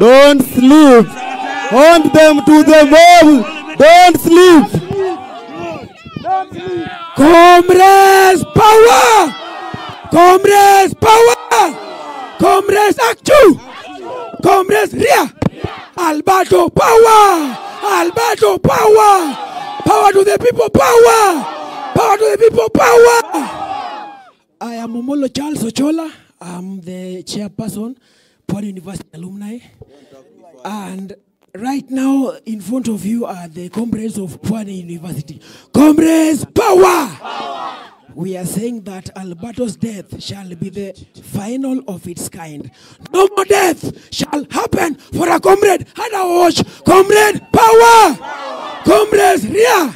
Don't sleep. Hunt them to the mob. Don't sleep. Comrades power! Comrades power! Comrades Akchu! Comrades Ria! Alberto power! Alberto power! Power to the people, power! Power to the people, power! I am Omolo Charles Ochola. I'm the chairperson, Pwani University alumni. And right now, in front of you are the comrades of Pwani University. Comrades, power! We are saying that Alberto's death shall be the final of its kind. No more death shall happen for a comrade. Hada watch, comrade, power! Comrades, Ria!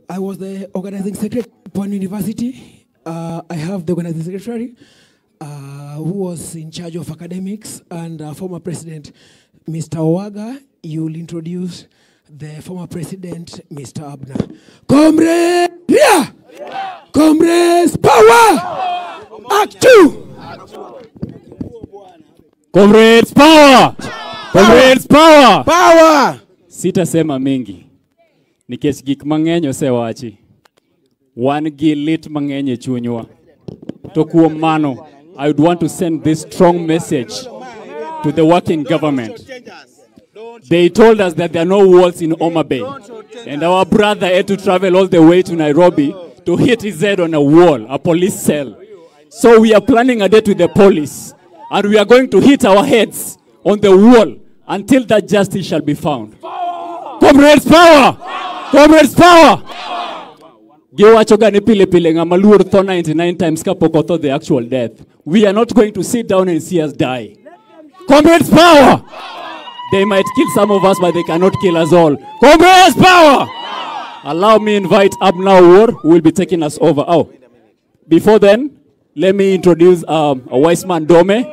I was the organizing secretary of Pwani University. I have the organizing secretary who was in charge of academics, and former president, Mr. Owaga. You will introduce the former president, Mr. Abner. Comrades, Ria! Comrades, power! Actu! Comrades, power! Comrades, power! Power! Sitasema mengi. Nikech gik mang'eny osewachi. Wan gi lit mang'eny e chunywa. To kuom mano, I would want to send this strong message to the working government. They told us that there are no walls in Homa Bay. And our brother had to travel all the way to Nairobi to hit his head on a wall, a police cell. So we are planning a date with the police. And we are going to hit our heads on the wall until that justice shall be found. Comrades, power! Comrades, power! Giwacho gani pile pile ngama luor tho 99 times kapok otho the actual death. We are not going to sit down and see us die. Comrades, power! They might kill some of us, but they cannot kill us all. Comrades, power! Allow me invite Abner War, who will be taking us over. Oh, before then, let me introduce a wise man, Dome,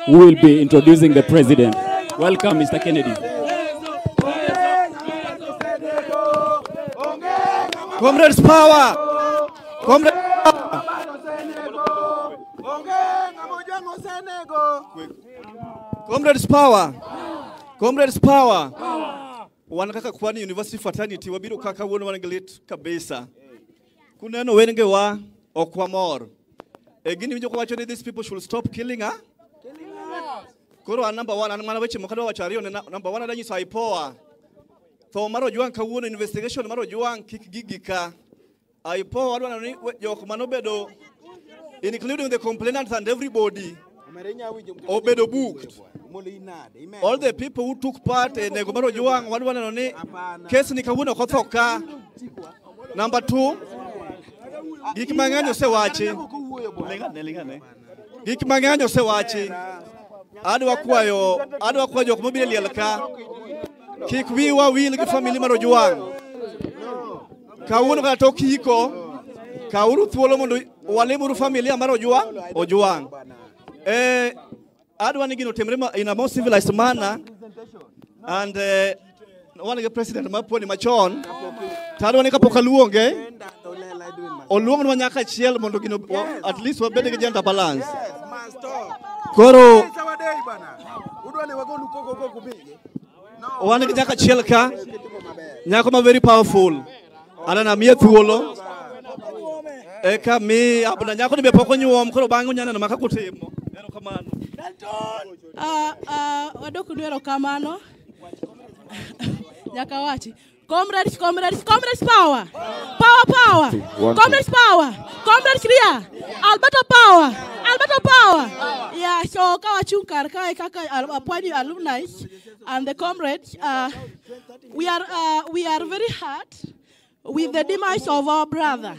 who will be introducing the president. Welcome, Mr. Kennedy. Comrades, power! Comrades, Comrades, power! Comrades, power! Wan kaka Pwani University fraternity wabiro kaka wuono wangelit kabisa. Kuneno wenge wa okwamor. Gini winjo kwacho ni these people should stop killing us. Koro number 1 an mana weche mokado wacho ariyo number 1 adanyiso aipoa. Tho maro juang kawuono investigation maro juang kik gigika. Aipoa wadwa ni jok manobedo including the complainants and everybody obedo booked. All the people who took part in the Gomaro Juang, one case ni kawuono kothoka. Number 2, gik mang'eny osewachi. Gik mang'eny osewachi. Adwa kwayo jok mobiro liel ka. Kik wiwa wil gi family maro Juang. Kawuono kata tok hiko, kauru thuolo mondo walemuru familia maro Juang. Adwa ni gino temre in a more civilized manner, and one of the president maponi machon tadwa ni kapok aluonge oluong ni nyaka chiel mondo gino at least wabed gi gender balance. Koro wan gi nyaka chiel ka nyako ma very powerful anana miye thuolo eka mi abna nyako ni be pok onyuom koro bang'o nyana maka kutimo erokamano. Wadok dwero kamano. Nyaka wachi. Comrades, power. Power. Comrades, power. Comrades, Ria. Alberto power. Yeah, so kawachungkar kaka Pwani alumni and the comrades, we are very hurt with the demise of our brother.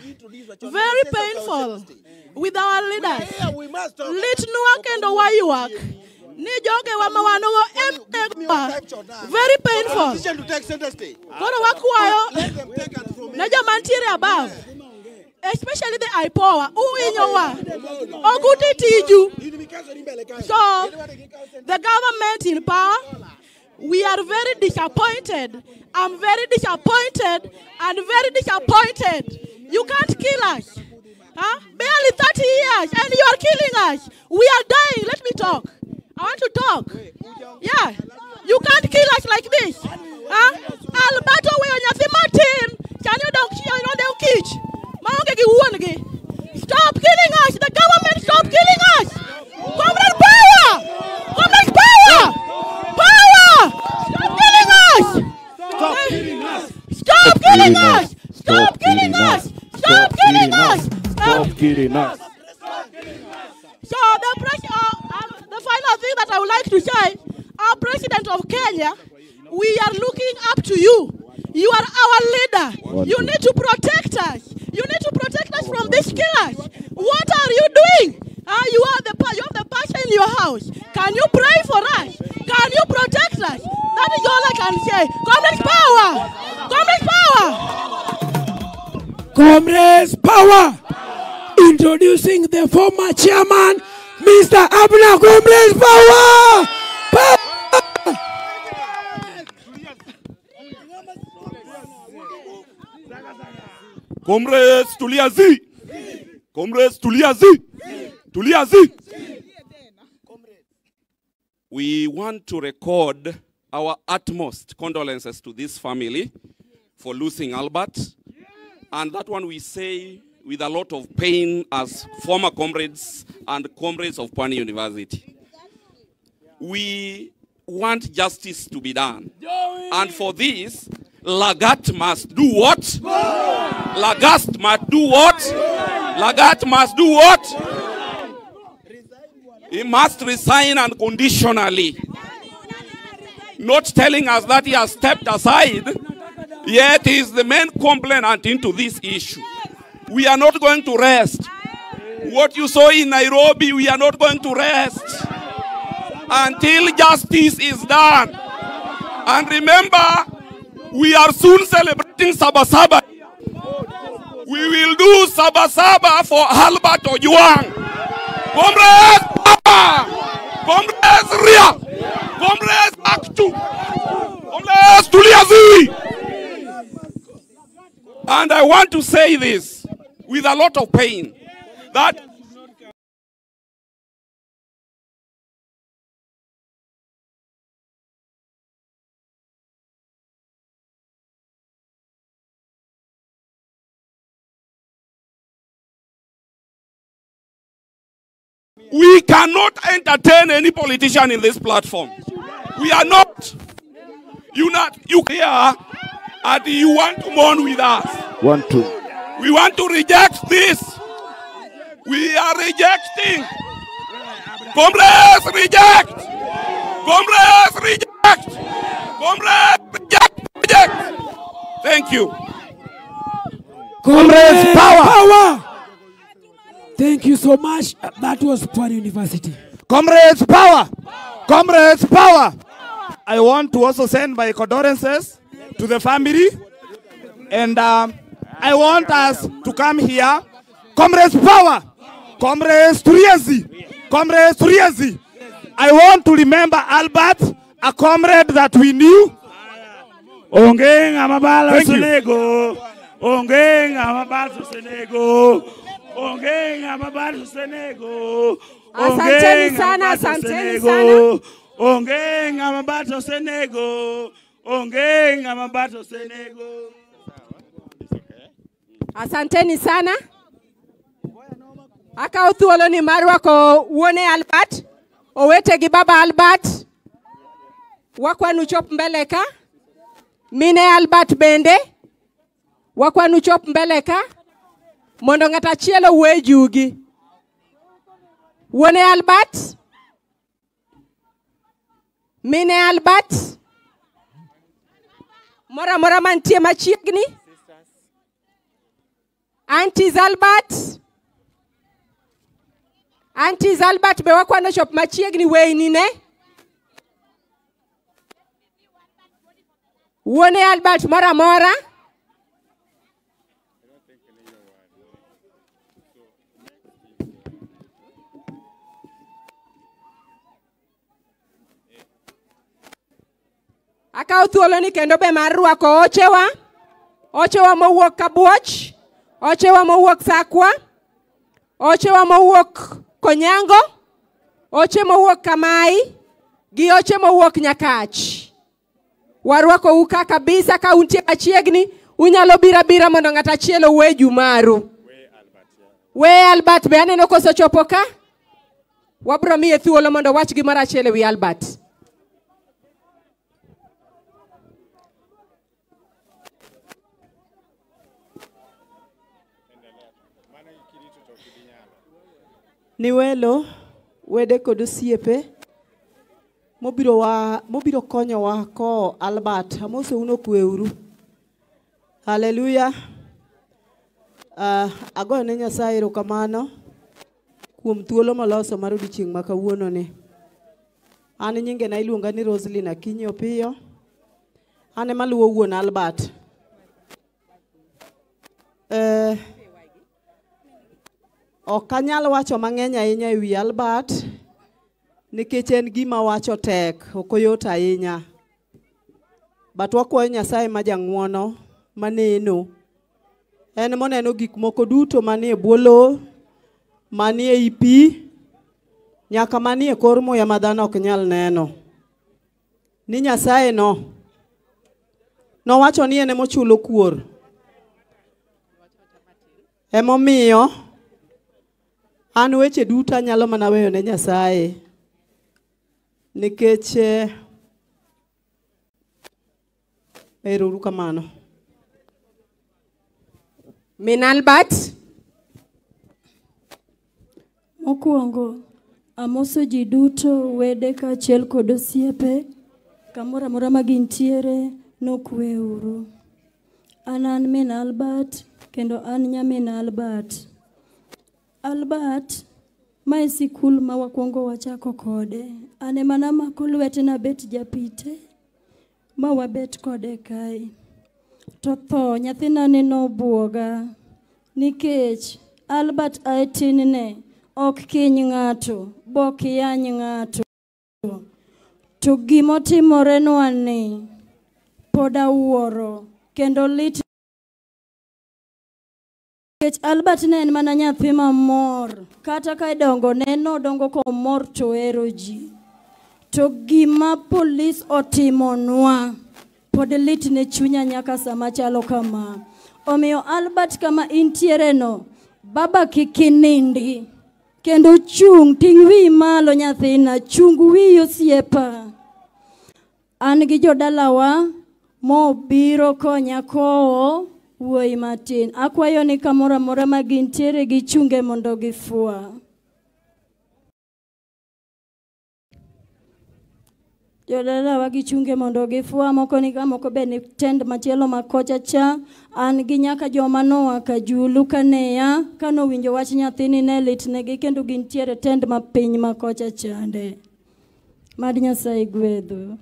Very painful with our leaders. Litnuak and Wayuak. Nijoge wamawanogo very painful. Kono wakwayo naja mantire above. Especially the IPOA. Oguti tiju. So the government in power, we are very disappointed. I'm very disappointed and very disappointed. You can't kill us. Barely 30 years and you are killing us. We are dying. Let me talk. I want to talk. Yeah. You can't kill us like this. Huh? Alberto, we on your Martin. Can you don't kitch? Stop killing us. The government stop killing us. Comrade power. Comrade power. Power. Stop killing us. Stop killing us. Stop killing us. Stop killing us. Stop killing us. So the final thing that I would like to say, our president of Kenya, we are looking up to you. You are our leader. You need to protect us. You need to protect us from these killers. What are you doing? You have the pastor in your house. Can you pray for us? Can you protect us? That is all I can say. Comrades power! Comrades power! Comrades power! Introducing the former chairman, Mr. Abner. Comrades power! Power! Comrades Tuliazi! Comrades Tuliazi! Tuliazi! We want to record our utmost condolences to this family for losing Albert. And that one we say with a lot of pain as former comrades and comrades of Pwani University. We want justice to be done. And for this, Lagat must do what? Lagat must do what? Lagat must do what? He must resign unconditionally. Not telling us that he has stepped aside, yet he is the main complainant into this issue. We are not going to rest. What you saw in Nairobi, we are not going to rest until justice is done. And remember, we are soon celebrating Sabasaba. We will do Sabasaba for Albert Ojwang. Comrades Power! Comrades Ria! Comrades Aktu! Comrades Tuliazi! And I want to say this with a lot of pain, that we cannot entertain any politician in this platform. We are not. You here and you want to mourn with us. We want to reject this. We are rejecting. Comrades reject. Comrades reject. Comrades reject. Thank you. Comrades power! Thank you so much. That was Pwani University. Comrades power! Comrades power! I want to also send my condolences to the family. And I want us to come here. Comrades power! Comrades Tuliazi! Comrades Tuliazi! I want to remember Albert, a comrade that we knew. Ongeng amabala Senego. Ongeng amabala Senego. Ongeng amabala Senego. Asanteni sana, asanteni sana. Ongeng amabala Senego. Ongeng amabala Senego. Asanteni sana. Aka uthuolo ni marwa ko uone Albert. Owete gi baba Albert. Wakwanu chop mbele ka. Mine Albert bende. Wakwanu chop mbele ka. Mondo ngata chielo we jugi. Uone Albert. Mine Albert. Mora mantie machiegni. Aunties Albert. Aunties Albert be wakwano chop machiegni we nine. Uone Albert mora. Aka uthuolo ni kendo be mar rwako ochewa. Ochewa mowuok Kabuoch. Ochewa mowuok Sakwa. Ochewa mowuok Konyango. oche mowuok Kamai gi oche mowuok Nyakach. Warwako uka kabisa ka untie machiegni, unyalo bira mondo ng'ata achiel owe Jumaru. We Albert be aneno koso chopo ka? Wabro miye thuolo mondo wach gimoro achiel ewi Albert. Ni welo wede kod osiepe mobiro konyowa ko Albert amose uno kweuru. Haleluya. Agoyo ne Nyasaye erokamano kuom thuolo maloso mar odiochieng' ma kawuono ni. An nyinge na iluonga ni Roslyn Akinyi Opiyo. An ema luwo wuon Albert. Ok anyal wacho mang'eny ahinya ewi Albert nikech en gima wacho tek, ok oyot ahinya. But wakwayo Nyasaye ma jang'wono maneno. En moneno gik moko duto manie bwo lowo, manie i pi, nyaka manie kor muya ma dhano ok nyal neno. Ni Nyasaye nowacho ni en emochulo kuor. Emomiyo an weche duto anyalo mana weyo ne Nyasaye. Nikech erouru kamano. Min Albert. Mokwongo amoso ji duto wede kaachiel kod osiepe kamoro amora ma gintiere nokweuru. An min Albert kendo an nyamin Albert. Albert mae sikul ma wakwongo wachako kode. Ane mana mako lwetena bet japite ma wabet kode kae. To tho nyathina ne nobuoga nikech Albert aetinne ok kiny ng'ato, bok yany ng'ato. To gimotimore ni pod awuoro kendo lit. Nikech Albert ne en mana nyathi mamor, kata ka dongo ne nodongo komor to hero ji. To gima polis otimonwa pod lit ne chunya nyaka sama chalo kama. Omiyo Albert kama intiere no, baba kikinindi. Kendo chung ting wi malo nyathina, chung wi osiepa. An gi jodalawa mobiro konya kowo wuoyi matin. Akwayo ni kamoro amora ma gintiere gichunge mondo gifua. Jodalawa gichunge mondo gifua, moko ni moko be ni tend machielo makocha cha. An gi nyaka joma noa Kajulu kaneya kano winjo wach nyathini ne litnegi kendo gintiere tend mapiny makocha chande. Mad Nyasaye gwedhu.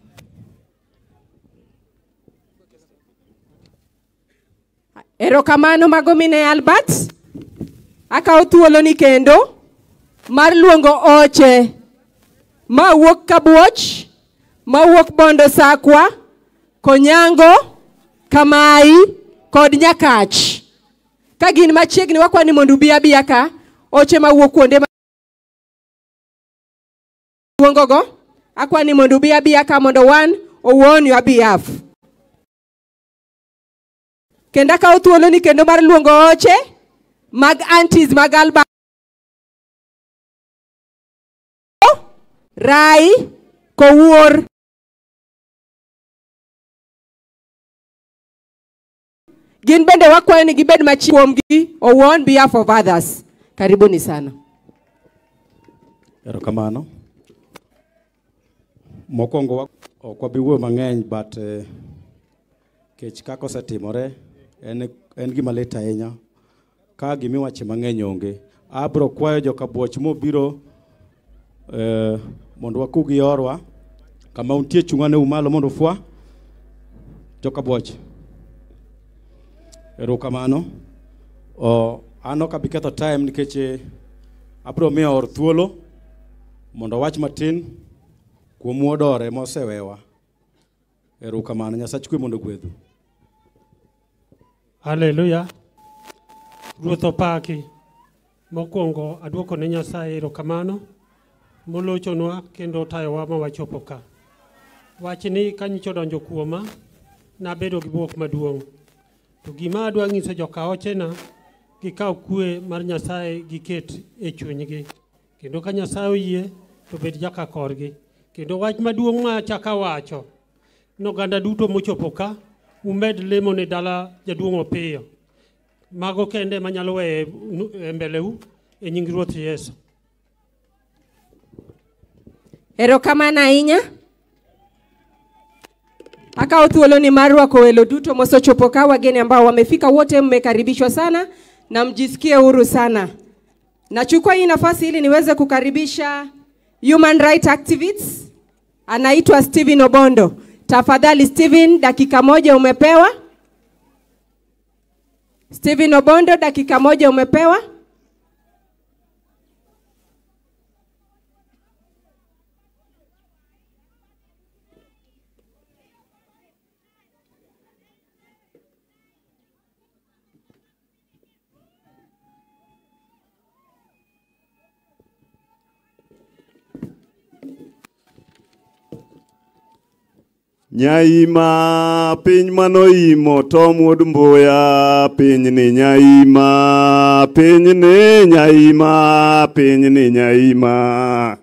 Erokamano mago mine Albert. Akawo thuolo ni kendo mar luongo oche ma wuok Kabuoch, ma wuok Bondo Sakwa, Konyango, Kamai kod Nyakach. Ka gin machiegni wakwani mondo ubi abiya ka, oche ma wuok kuonde luongogo, akwani mondo ubi abiya ka mondo wan owuon your behalf. Kendo akawo thuolo ni kendo mar luongo oche mag aunties mag Albert. Rai Kowuor. Gin bende wakwayo ni gibed machiegni on behalf of others. Karibuni sana. Erokamano. Mokwongo ok wabi wuoyo mang'eny but kech kaka osetimore en gima lit ahinya. Ka gimiwache mang'eny onge. Abro kwayo joka Buoch mobiro mondo wakugi yorwa kama untie chungane umalo mondo fwa joka Buoch. Erokamano. Ano ka biketho time nikech abro miyo or thuolo mondo wach matin kuom wuodore mosewewa. Erokamano. Nyasaye kwe mondo gwedhu. Haleluya. Ruoth opaki. Mokwongo aduoko ne Nyasaye erokamano molochonwa kendo tayowa ma wachopo ka. Wachni kanyicho donjo kuoma nabedo gi buok maduong'. To gima adwa nyiso joka ochena gikaw kue mar Nyasaye giket e chunygi. Kendo ka Nyasaye oyie to bed jaka korgi. Kendo wach maduong' ma chaka wacho no ganda duto mochopo ka umed lemo ne dala jaduong' Opiyo. Mago kende manyalo weye mbeleu e nying Ruoth Yesu. Erokamano ahinya. Akawa thuolo ni mar rwako welo duto mosechopo ka, wageni ambao wamefika wote mmekaribishwa sana na mjisikie huru sana. Nachukua hii nafasi ili niweze kukaribisha human right activists. Anaitwa Stephen Obondo. Tafadhali Stephen, dakika moja umepewa. Stephen Obondo, dakika moja umepewa. Nyaima piny manoimo Tom Wuod Mbuya, piny ni nyaima, piny ni nyaima, piny ni nyaima.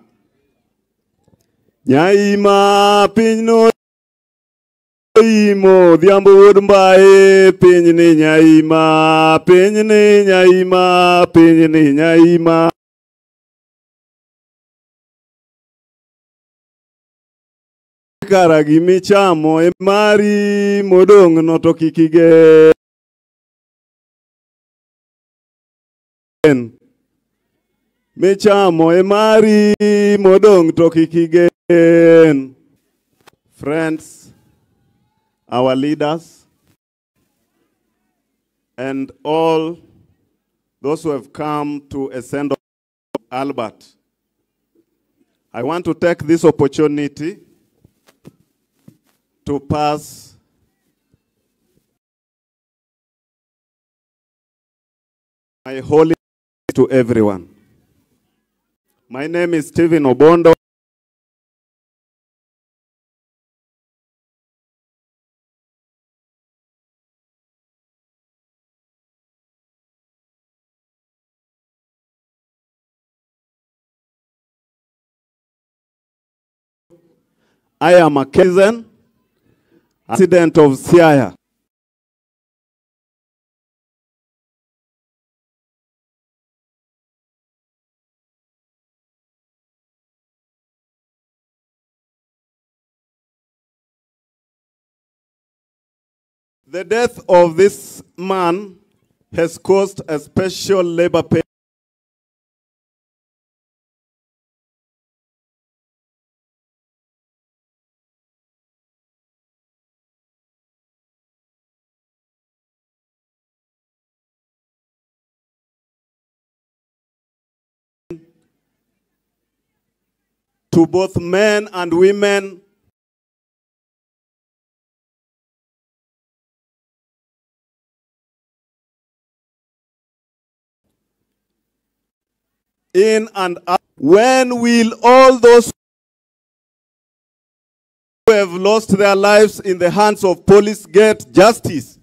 Nyaima piny no imo Odhiambo Wuod Mbae, piny ni nyaima, piny ni nyaima, piny ni nyaima. Kara gimichamo e mari modong' no to kik igen. Michamo e mari modong' to kik igen. Friends, our leaders, and all those who have come to a send of Albert, I want to take this opportunity to pass my holy to everyone. My name is Stephen Obondo. I am a cousin, resident of Siaya. The death of this man has caused a special labor pain to both men and women in and out. When will all those who have lost their lives in the hands of police get justice?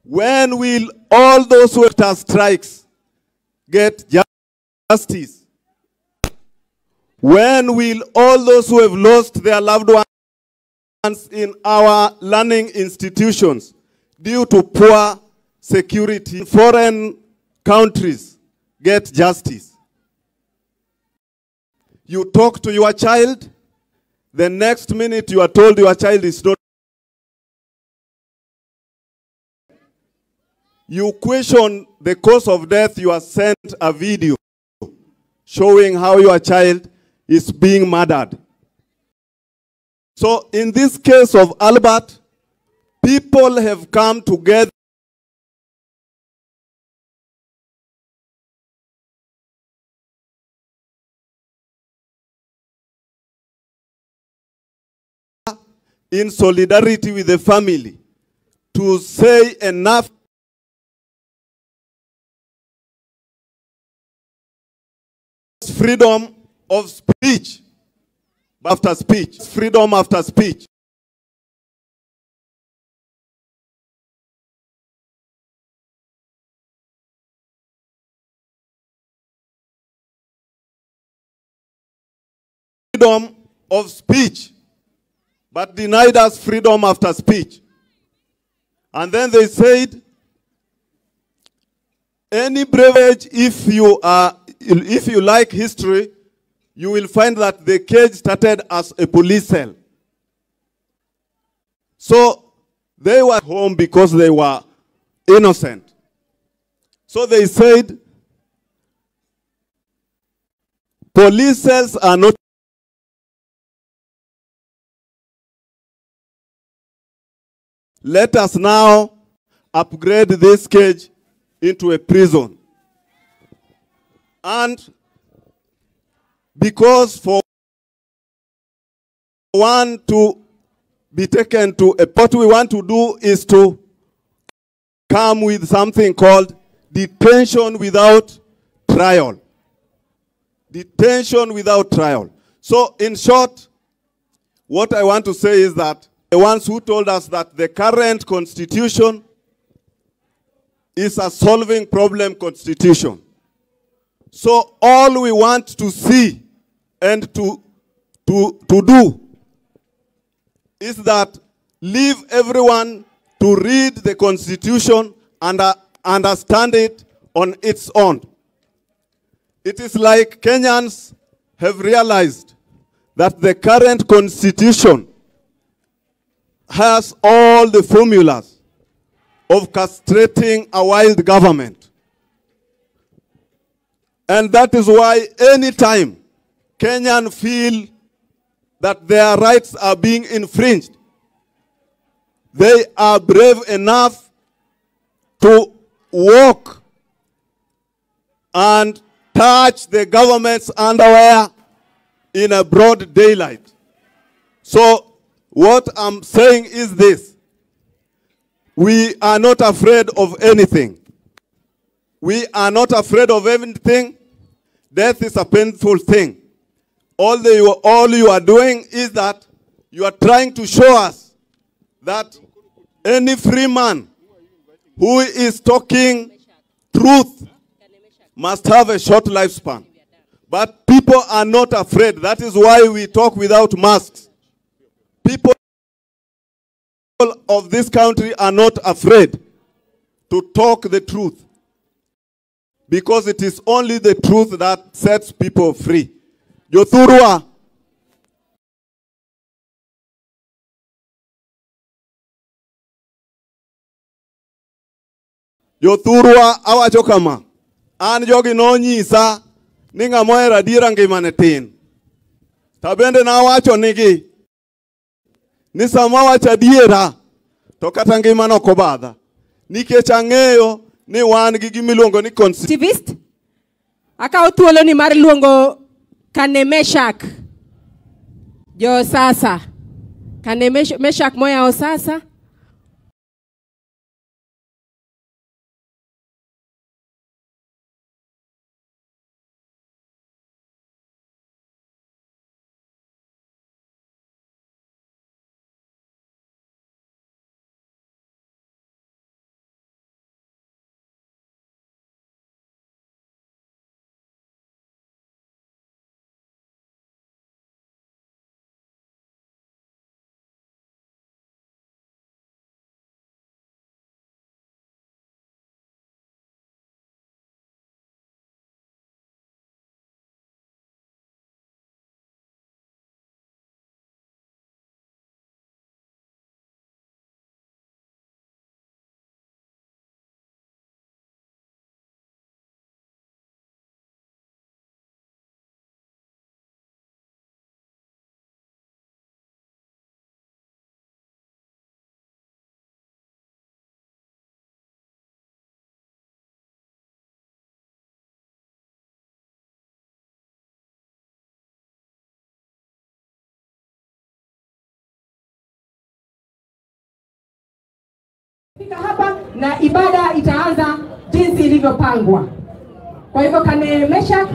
When will all those who have strikes get justice? When will all those who have lost their loved ones in our learning institutions due to poor security in foreign countries get justice? You talk to your child, the next minute you are told your child is not. You question the cause of death, you are sent a video showing how your child is being murdered. So in this case of Albert, people have come together in solidarity with the family to say enough freedom of speech. After speech, freedom after speech. Freedom of speech, but denied us freedom after speech. And then they said, any privilege, if you like history, you will find that the cage started as a police cell. So they were home because they were innocent. So they said, police cells are not. Let us now upgrade this cage into a prison. And because for one to be taken to what we want to do is to come with something called detention without trial. Detention without trial. So in short, what I want to say is that the ones who told us that the current constitution is a solving problem constitution. So all we want to see and to do is that leave everyone to read the constitution and understand it on its own. It is like Kenyans have realized that the current constitution has all the formulas of castrating a wild government. And that is why anytime Kenyans feel that their rights are being infringed, they are brave enough to walk and touch the government's underwear in a broad daylight. So what I'm saying is this: we are not afraid of anything. We are not afraid of anything. Death is a painful thing. All you are doing is that you are trying to show us that any free man who is talking truth must have a short lifespan. But people are not afraid. That is why we talk without masks. People of this country are not afraid to talk the truth, because it is only the truth that sets people free. Yothurwa. Yothurwa awacho kama, an jogi no nyisa ni ng'amohero adiera ngimane tin. Tabende na awacho nigi ni sama wacho adiera to kata ngimane ok obadha, nikech ang'eyo ni wan gi gimiluongo ni activist. Akawo thuolo ni mar luongo Kane Meshak jo sasa. Kane Meshak moya sasa. Hapa na ibada itaanza jinsi ilivyopangwa. Kwa hivyo Kane Meshak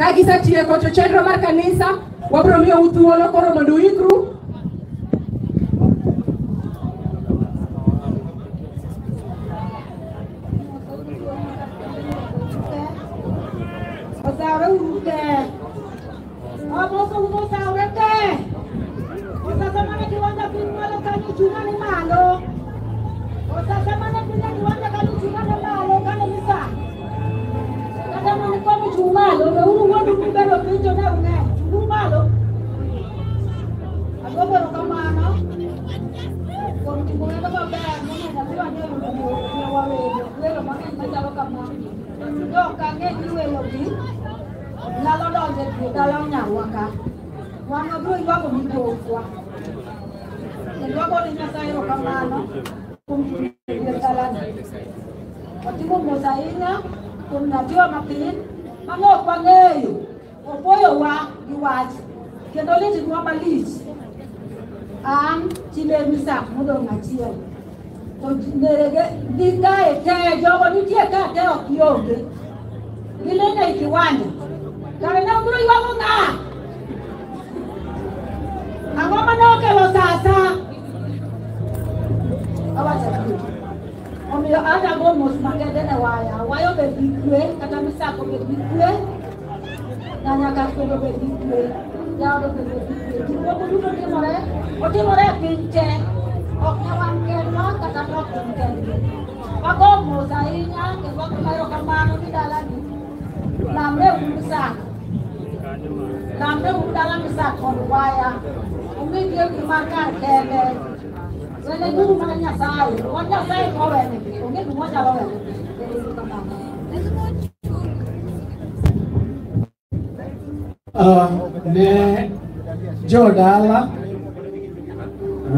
Ka gisetieko to chenro mar kanisa wabiro miyo thuolo koro mondo uikru. Ne jodala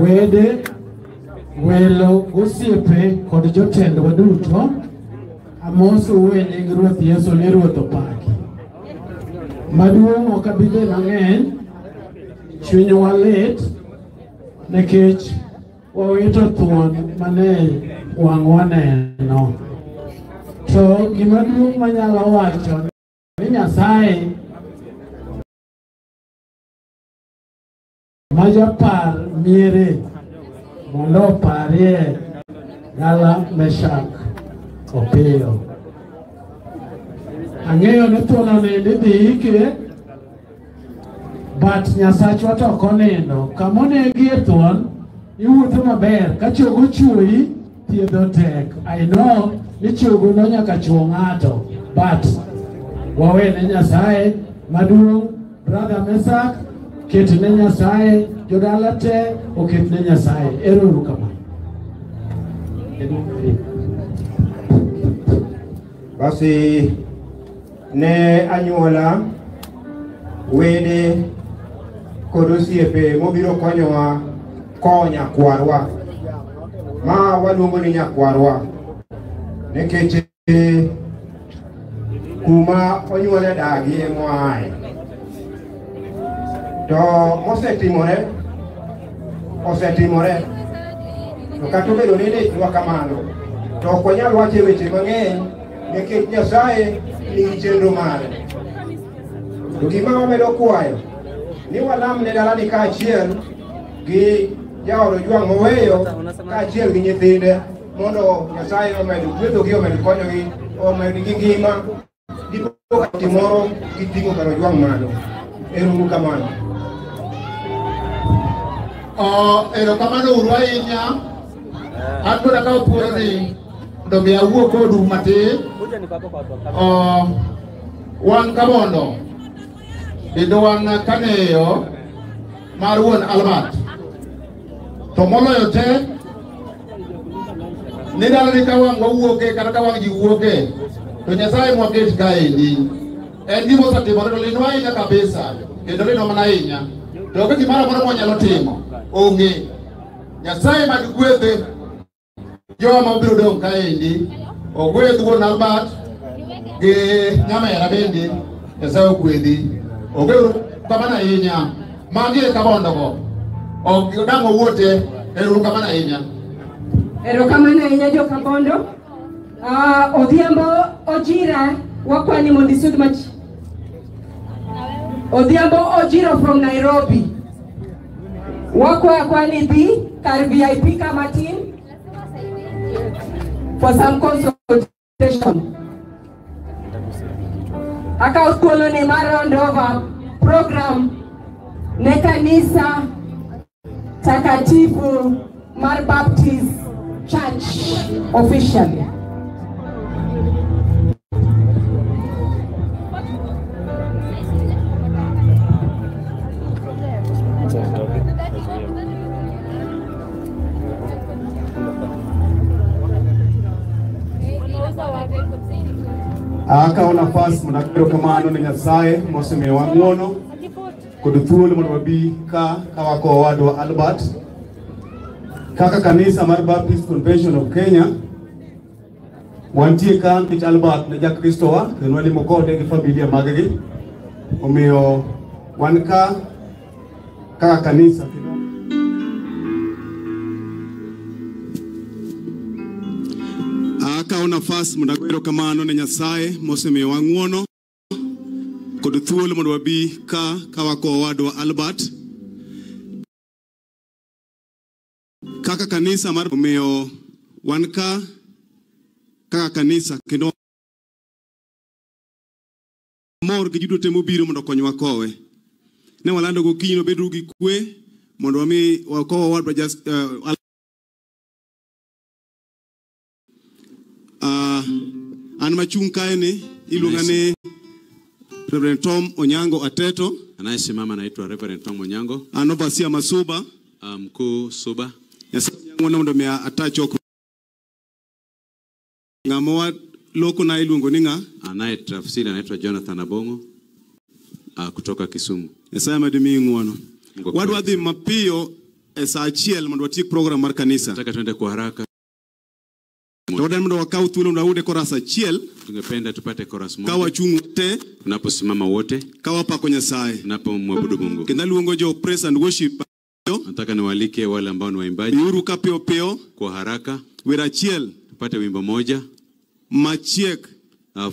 wede welo gosiepe kod jotendwa duto amoso wene gi Ruoth Yesu ne Ruoth opaki. Maduong' ok abi bedo mang'eny, chunywa lit nikech wawito thuon mane wang'wa neno. To gima duong' manyalo wacho ni Nyasaye majapar miere mondo oparie dala Meshak Opiyo. Ang'eyo ni thuolo nende dhi ike, but Nyasachwa to ok onindo. Kamonegie thuon iwuotho maber, ka chogo chuoyi thiedho tek. I know ni chogo no nyaka chuo ng'ato, but wawene Nyasaye maduong'. Brother Meshak, ketne Nyasaye, jodala te oketne Nyasaye. Ero uru kamano. Basi ne anyuola wede kod osiepe mobiro konyowa kowo nyakwarwa ma waluongo ni nyakwarwa, nikech kuma onyuole dagie moaye. To osetimore to kata obedo ni litwa kamano to ok wanyal wacho weche mang'eny nikech Nyasaye nigi chenro mare. To gima wamedo kwayo ni walam ne dalani kaachiel gi jaod Ojwang' Moweyo kaachiel gi nyithinde mondo Nyasaye omed gwedhogi, omed konyogi, omed gi ngima dipo ka timoro giting'o kar Ojwang' malo. Ero uru kamano. Erokamano uru ahinya. An pod akawo thuolo ni mondo mi awuo kodu matin. Wan ka bondo kendo wan kaneyo mar wuon Albert, to moloyo te ni dalani ka wang' wawuoke kata ka wang' ji wuoke to Nyasaye mwaket kaendi en gima osetimore to linwa ahinya kabisa, kendo lino mana ahinya. To onge gimoro amora mwanyalo timo, onge. Nyasaye mag gwedhe joma obiro dong' kaendi, ogwedh wuon Albert gi nyamera bende, Nyasaye ogwedhi. Ogwedh kamano ahinya. Magi e kabondogo, ok dang' owuote. Erokamano ahinya. Erokamano ahinya jokabondo. Odhiambo Ojira wakwani mondo isud Odhiambo Ojiro from Nairobi. Wakwa kwani B, kar VIP Kamatin for some consultation. Aka ukoloni marondova program ne kanisa takatifu Mar Baptist Church officially. Aka nafasi mnakiro kamano ni Nyasaye moseme wang'wono kod thuolo mondo wabi ka wako wadu wa Albert kaka kanisa mar Baptist Convention of Kenya wantie ka nikech Albert ne jakristo wa kendo walimo kode gi familia maggi omiyo wan ka kaka kanisa Aka nafasi mnakiro kamano ni Nyasaye moseme wang'wono kod thuolo mondo wabi ka wako wadu wa Albert kaka kanisa mar omiyo wan ka kaka kanisa kendo mor gi judo temo biro mondo konywa kowe ne walando go kinyo bedo gi kwe mondo wami wakowa wadwa just an machung kae ni iluonga ni Reverend Tom Onyango Ateto. Anayesimama anaitwa Reverend Tom Onyango. Anobasia Masuba. Mkuu Suba. Onyango ndo me atachoko. Ngamoa loko na iluongo ni nga. Anayetafsiri anaitwa Jonathan Abongo. Kutoka Kisumu. Yesaya madimi ng'wono. Wadu wadhi mapiyo saa achiel mondo watiek program mar kanisa. Nataka tuende kwa haraka. Toda mdo wakau thuolo mdaude korasa achiel. Tungependa tupate chorus moja. Kawa chung te. Tunaposimama wote. Kawa pako Nyasaye. Tunapomwabudu Mungu. Kenda luongo jo praise and worship. Nataka niwaalike wale ambao ni waimbaji. Yuru kapeo peo. Kwa haraka. Wera achiel. Tupate wimbo moja. Machiek.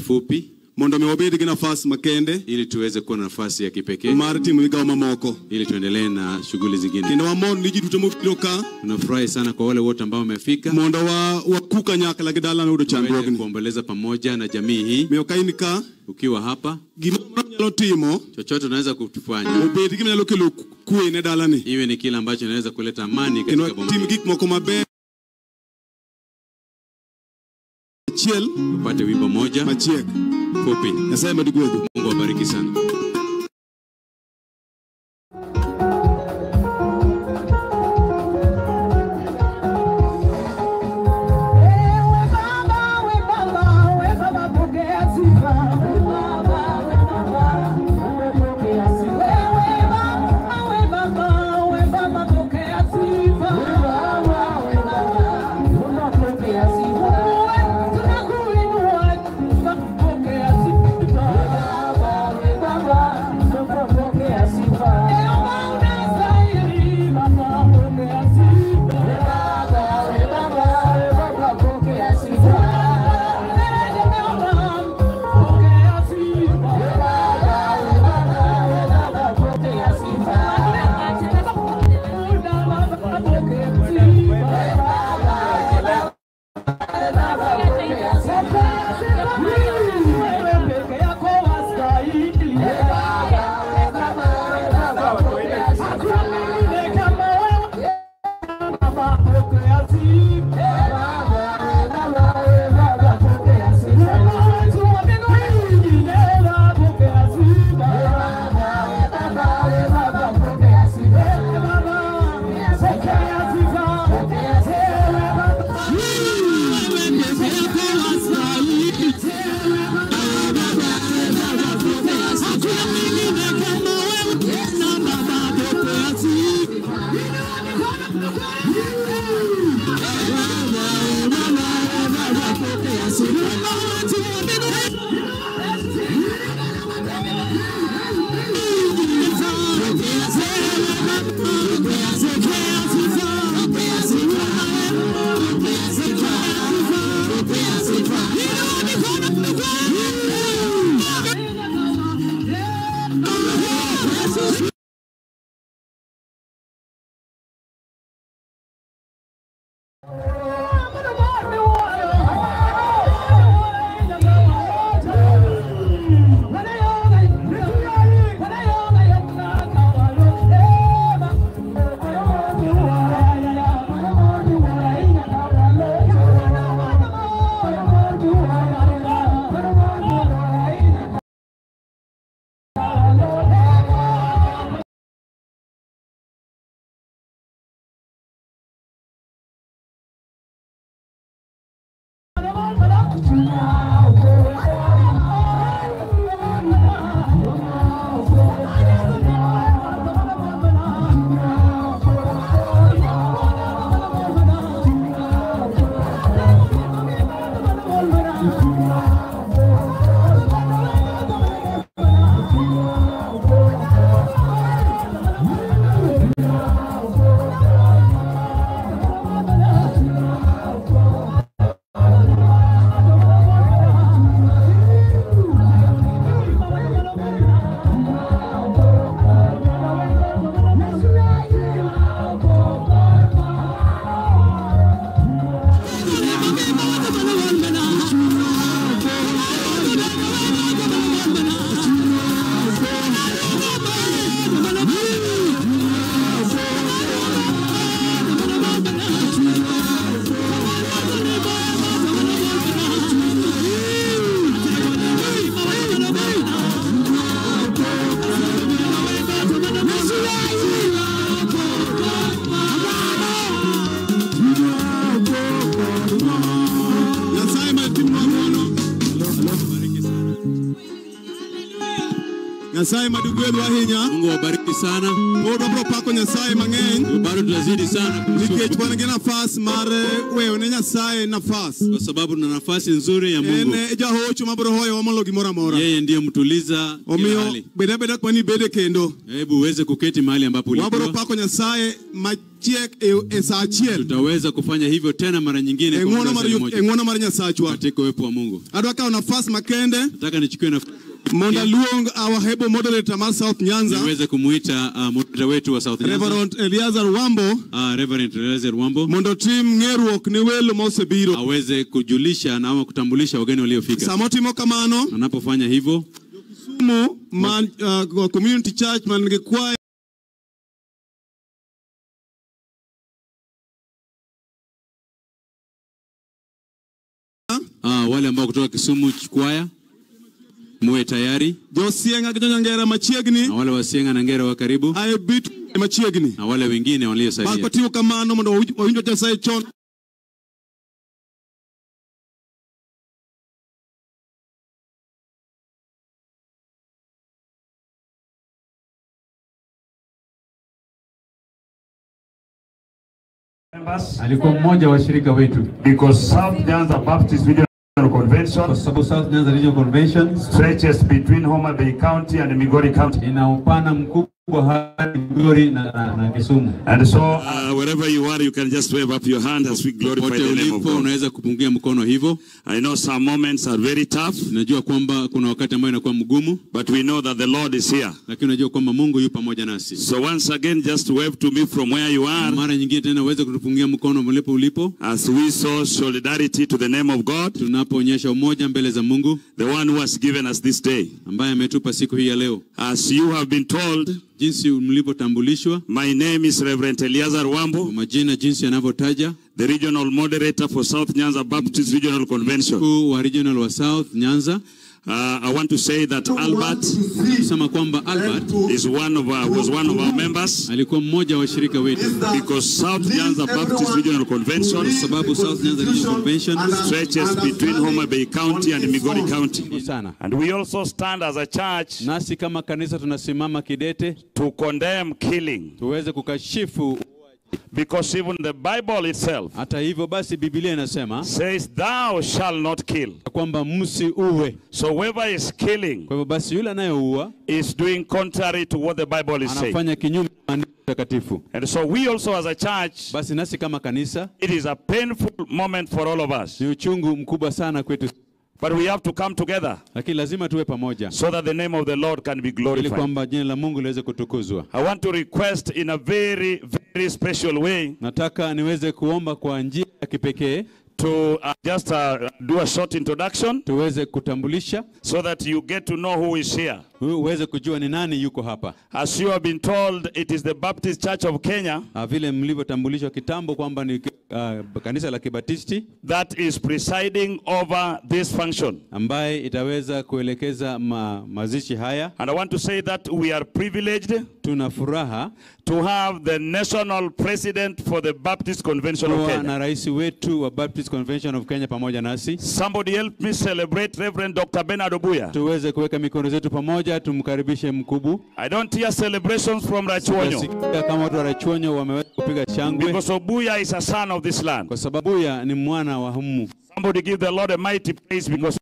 Fupi. Mondo mewabedi gi nafasi makende ili tuweze kuwa na nafasi ya kipekee mar timo migawo mamoko ili tuendelee na shughuli zingine. Kendo wamor ni ji duto mobiro ka. Tunafurahi sana kwa wale wote ambao wamefika. Mondo wakuka nyakla gi dala nudo chandruogni. Kuomboleza pamoja na jamii hii. Miyo kaini ka ukiwa hapa gimoro nyalo timo chochote unaweza kufanya. Obed gima nyalo kelo kwe ne dala ni. Iwe ni kile ambacho inaweza kuleta amani katika boma. Tim gik moko maber. Achiel upate wimbo moja. Machiek. Fupi. Nyasaye madigwedhu. Mungu awabariki sana. Baba Nyasaye madugwelu ahinya. Mungu wabariki sana. Pod wabro pako Nyasaye mang'eny. Bado tunazidi sana nikech wan gi nafas mar weyo ne Nyasaye nafas. Kwa sababu na nafasi nzuri ya Mungu. Ene jahocho mabro hoyo wamolo gimoro amora. Yeye ndiye mtuliza kila hali. Beda kwani bede kendo. Hebu uweze kuketi mahali ambapo ulikuwa. Wabro pako Nyasaye machiek e saa achiel. Tutaweza kufanya hivyo tena mara nyingine kwa muda mmoja. Eng'wono mar Nyasachwa. Katika uwepo wa Mungu. Adwa kawo nafas makende. Nataka nichukue nafasi Monda luong our hebo moderator mar South Nyanza. Niweze kumuita moderator wetu wa South Nyanza. Reverend Eliezer Wambo. Reverend Eliezer Wambo. Mondo tim ng'eruok ne welo mosebiro. Aweze kujulisha na kutambulisha wageni waliofika. Samotimo kamano. Anapofanya hivyo. Kisumu community church man ngi kwaya. Wale ambao kutoka Kisumu kwaya muwe tayari. Josienga kijonya ngera machiegni. Na wale wasienga na ngera wa karibu. Aye bit machiegni. Na wale wengine waliosalia. Bakotimo kamano mondo wawinjo Nyasaye chon. Alikuwa mmoja wa shirika wetu. Because South Nyanza Baptist Regional Convention, kwa sababu South Nyanza Regional Convention stretches between Homa Bay County and Migori County. Ina upana mkubwa hadi Migori na Kisumu. And so wherever you are, you can just wave up your hand as we glorify the name of God. Unaweza kupungia mkono hivyo. I know some moments are very tough. Najua kwamba kuna wakati ambao inakuwa mgumu. But we know that the Lord is here. Lakini najua kwamba Mungu yupo pamoja nasi. So once again, just wave to me from where you are. Mara nyingine tena uweze kutupungia mkono mlipo ulipo. As we show solidarity to the name of God. Tunapoonyesha umoja mbele za Mungu. The one who has given us this day. Ambaye ametupa siku hii ya leo. As you have been told. Jinsi mlipotambulishwa. My name is Reverend Eliezer Wambo. Kwa majina jinsi yanavyotaja. The regional moderator for South Nyanza Baptist Regional Convention. Mkuu wa regional wa South Nyanza. I want to say that Albert is was one of our members. Alikuwa mmoja wa shirika wetu. Because South Nyanza Baptist Regional Convention, sababu South Nyanza Regional Convention stretches between Homa Bay County and Migori County. And we also stand as a church. Nasi kama kanisa tunasimama kidete to condemn killing. Tuweze kukashifu. Because even the Bible itself hata hivyo basi Biblia inasema says thou shall not kill. Kwamba msiue. So whoever is killing, kwa hivyo basi yule anayeua is doing contrary to what the Bible is saying. Anafanya kinyume na maandiko takatifu. And so we also as a church, basi nasi kama kanisa, it is a painful moment for all of us. Ni uchungu mkubwa sana kwetu. But we have to come together. Lakini lazima tuwe pamoja. So that the name of the Lord can be glorified. Ili kwamba jina la Mungu liweze kutukuzwa. I want to request in a very, very special way. Nataka niweze kuomba kwa njia ya kipekee. To just do a short introduction. Tuweze kutambulisha. So that you get to know who is here. Uweze kujua ni nani yuko hapa. As you have been told, it is the Baptist Church of Kenya. Vile mlivyotambulishwa kitambo kwamba ni kanisa la Kibatisti. That is presiding over this function. Ambaye itaweza kuelekeza mazishi haya. And I want to say that we are privileged. Tuna furaha. To have the national president for the Baptist Convention of Kenya. Na rais wetu wa Baptist Convention of Kenya pamoja nasi. Somebody help me celebrate Reverend Dr. Bernard Obuya. Tuweze kuweka mikono zetu pamoja tumkaribishe mkubu. I don't hear celebrations from Rachuonyo. Kama watu wa Rachuonyo wameweza kupiga shangwe. Because Obuya is a son of this land. Kwa sababu Obuya ni mwana wa humu. Somebody give the Lord a mighty praise because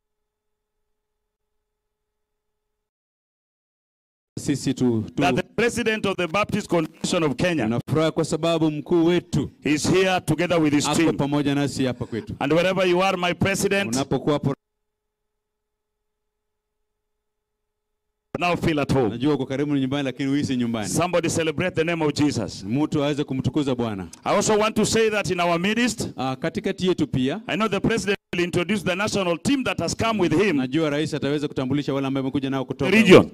that the president of the Baptist Convention of Kenya nafurahi kwa sababu mkuu wetu is here together with his team. Pamoja nasi hapa kwetu. And wherever you are, my president, unapokuwa now feel at home. Najua uko karibu nyumbani lakini uisi nyumbani. Somebody celebrate the name of Jesus. Mtu aweze kumtukuza Bwana. I also want to say that in our midst, katikati yetu pia, I know the president will introduce the national team that has come with him. Najua rais ataweza kutambulisha wale ambao wamekuja nao kutoka region.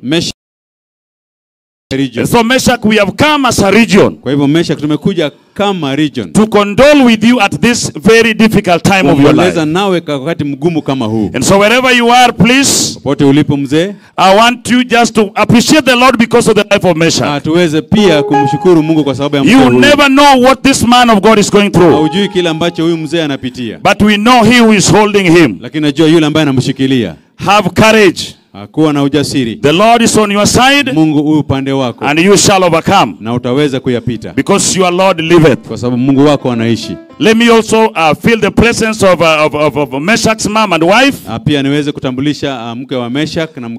Region. So Meshach, we have come as a region. Kwa hivyo Meshach tumekuja kama region. To condole with you at this very difficult time of your life. Nawe wakati mgumu kama huu. And so wherever you are, please. Popote ulipo mzee. I want you just to appreciate the Lord because of the life of Meshach. Tuweze pia kumshukuru Mungu kwa sababu ya You never know what this man of God is going through. Hujui kile ambacho huyu mzee anapitia. But we know he who is holding him. Lakini najua yule ambaye anamshikilia. Have courage. Kuwa na ujasiri. The Lord is on your side. Mungu upande wako. And you shall overcome. Na utaweza kuyapita. Because your Lord liveth. Kwa sababu Mungu wako anaishi. Let me also feel the presence of Meshach's mom and wife. Pia niweze kutambulisha mke wa Meshach na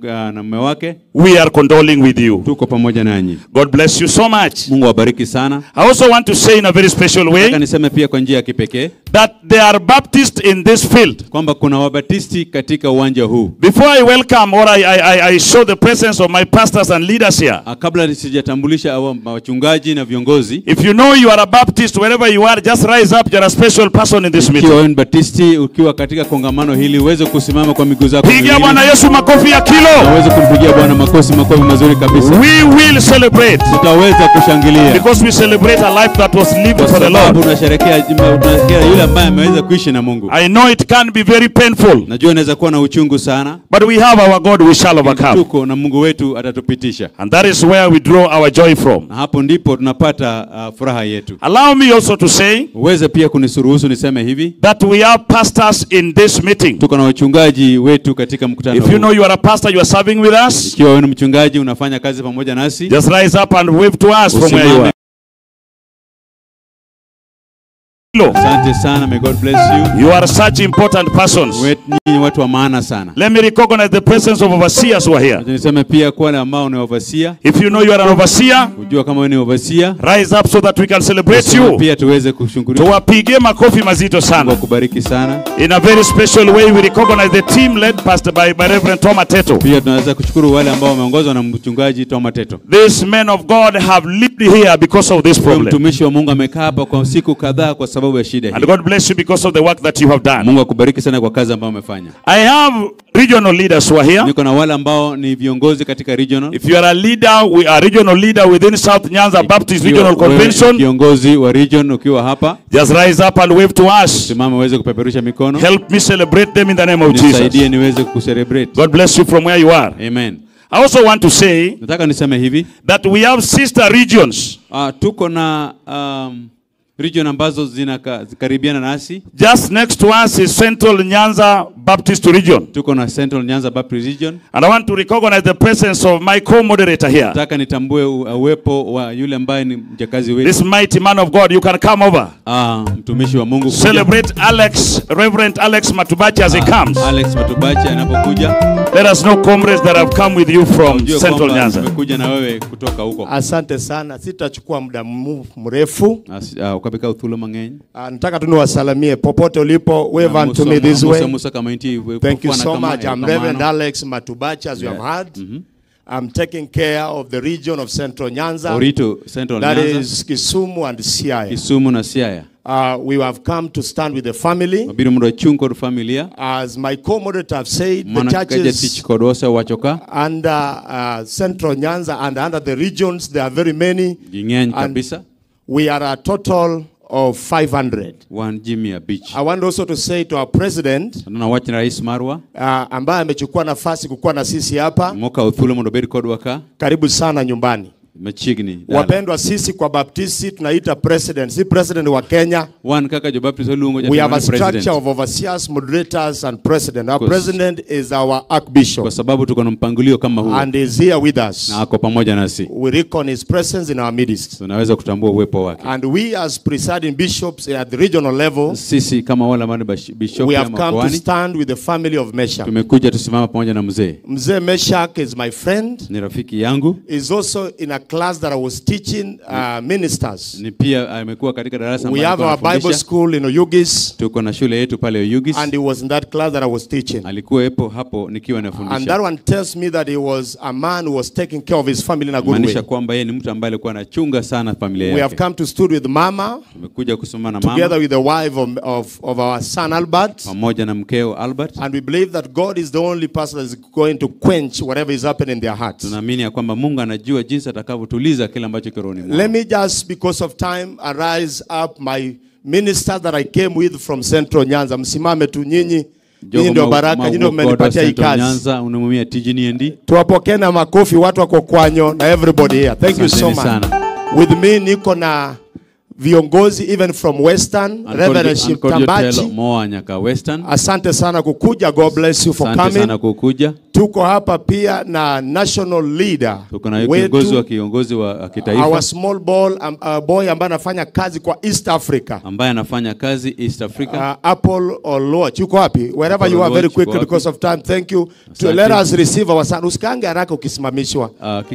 mume wake. We are condoling with you. Tuko pamoja nanyi. God bless you so much. Mungu awabariki sana. I also want to say in a very special way. Nataka niseme pia kwa njia ya kipekee. That there are Baptists in this field. Kwamba kuna Wabaptisti katika uwanja huu. Before I welcome or I show the presence of my pastors and leaders here. Kabla sijatambulisha wachungaji na viongozi. If you know you are a Baptist wherever you are, just rise up. You're a special person in this meeting. Ukiwa Baptisti ukiwa katika kongamano hili uweze kusimama kwa miguu zako. Pigia Bwana Yesu makofi ya kilo. Uweze kumpigia Bwana makofi mazuri kabisa. We will celebrate. Tutaweza kushangilia. Because we celebrate a life that was lived for the Lord. Tunasherehekea yule ambaye ameweza kuishi na Mungu. I know it can be very painful. Najua inaweza kuwa na uchungu sana. But we have our God, we shall overcome. Tuko na Mungu wetu atatupitisha. And that is where we draw our joy from. Na hapo ndipo tunapata furaha yetu. Allow me also to say. Uweze pia kuniruhusu niseme hivi. That we have pastors in this meeting. Tuko na wachungaji wetu katika mkutano huu. If you know you are a pastor, you are serving with us. Ikiwa wewe ni mchungaji unafanya kazi pamoja nasi. Just rise up and wave to us from where you are. Asante sana, may God bless you. You are such important persons. Ni watu wa maana sana. Let me recognize the presence of overseers who are here. Niseme pia kwa wale ambao ni overseer. If you know you are an overseer, unajua kama wewe ni overseer, rise up so that we can celebrate you. Pia tuweze kushukuru. Tuwapigie makofi mazito sana. Mungu akubariki sana. In a very special way we recognize the team led by Reverend Thomas Teto. Pia tunaweza kushukuru wale ambao wameongozwa na mchungaji Thomas Teto. These men of God have lived here because of this problem. Mtumishi wa Mungu amekaa hapa kwa siku kadhaa kwa sababu ya shida hii. And God bless you because of the work that you have done. Mungu akubariki sana kwa kazi ambayo umefanya. I have regional leaders who are here. Niko na wale ambao ni viongozi katika regional. If you are a leader, we are regional leader within South Nyanza Baptist Regional Convention. Kiongozi wa region ukiwa hapa. Just rise up and wave to us. Simama uweze kupeperusha mikono. Help me celebrate them in the name of Jesus. Nisaidie niweze kucelebrate. God bless you from where you are. Amen. I also want to say. Nataka niseme hivi. That we have sister regions. Tuko na region ambazo zinakaribiana nasi. Just next to us is Central Nyanza Baptist Region. Tuko na Central Nyanza Baptist Region. And I want to recognize the presence of my co-moderator here. Nataka nitambue uwepo wa yule ambaye ni mjakazi wetu. This mighty man of God, you can come over. Mtumishi wa Mungu. Celebrate Reverend Alex Matubachi as he comes. Alex Matubachi anapokuja. Let us know comrades that have come with you from Central Nyanza. Tumekuja na wewe kutoka huko. Asante sana, sitachukua muda mrefu. Ukabika uthulo mang'eny. Nataka tu niwasalimie popote ulipo. Wave unto me this way. Thank you so much. I'm Reverend Alex Matubachi, as you have heard. I'm taking care of the region of Central Nyanza. Central that Nyanza. is Kisumu and Siaya. Kisumu na Siaya. We have come to stand with the family. As my co-moderator have said, the churches under Central Nyanza and under the regions, there are very many. And we are a total of 500. I want also to say to our president, ambaye amechukua nafasi kukuwa na sisi hapa, karibu sana nyumbani. Wapendwa, sisi kwa Baptisti tunaita president, si president wa Kenya. We have a structure of overseers, moderators and president. Our president is our archbishop. And is here with us. We reckon his presence in our midst. And we as presiding bishops at the regional level, we have come to stand with the family of Meshach. Mzee Meshach is my friend. He's also in a class that I was teaching ministers. We have our Bible school in Oyugis. And he was in that class that I was teaching. And that one tells me that he was a man who was taking care of his family in a good way. We have come to study with Mama, together with the wife of our son Albert. And we believe that God is the only person that is going to quench whatever is happening in their hearts. Let me just, because of time, arise up my ministers that I came with from Central Nyanza. Msimame tu nyinyi. Nyinyi ndio baraka, nyinyi ndio mmenipatia hii kazi. Tuwapokee na makofi watu wako kwanyo na everybody here. Thank you so much. With me niko na viongozi even from Western, Reverend Shitambachi. Moa nyaka Western. Asante sana kukuja. God bless you for Asante coming. sana kukuja. Tuko hapa pia na national leader. Tuko na kiongozi wa kitaifa. Our small boy ambaye anafanya kazi kwa East Africa. Ambaye anafanya kazi East Africa. Apple Oluoch. Yuko wapi? Wherever you are, very quickly because of time. Thank you. To let us receive our son. Usikange haraka ukisimamishwa.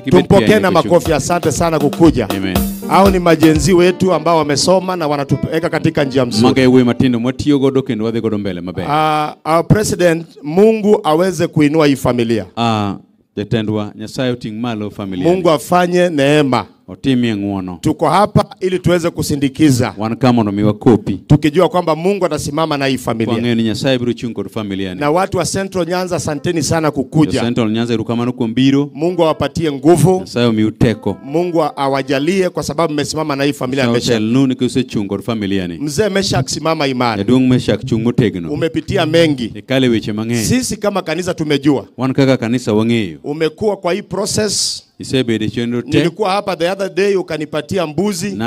Tumpokee na makofi. Asante sana kukuja. Amen. Hao ni majenzi wetu ambao wamesoma na wanatupeleka katika njia mzuri. Magawe matindo mwatiyo godo kendo wadhe godo mbele mabe. Our president, Mungu aweze kuinua hii familia. Jatendwa Nyasaye uting malo familia. Mungu afanye neema. Otimie nguono. Tuko hapa ili tuweze kusindikiza. Wanakama miwa kopi. Tukijua kwamba Mungu atasimama na hii familia. Kwa ngeni Nyasaye biru chungo familia ni. Na watu wa Central Nyanza, asanteni sana kukuja. Central Nyanza irukamano kwa mbiro. Mungu awapatie nguvu. Nyasaye umiuteko. Mungu awajalie kwa sababu mmesimama na hii familia ya Meshach. Nuni kuse chungo familia ni. Mzee Meshach simama imara. Yadung Meshach chungo tegno. Umepitia mengi. Ekale weche mangeni. Sisi kama kanisa tumejua. Wanakaka kanisa wangeyo. Umekuwa kwa hii process. Nilikuwa hapa the other day ukanipatia mbuzi.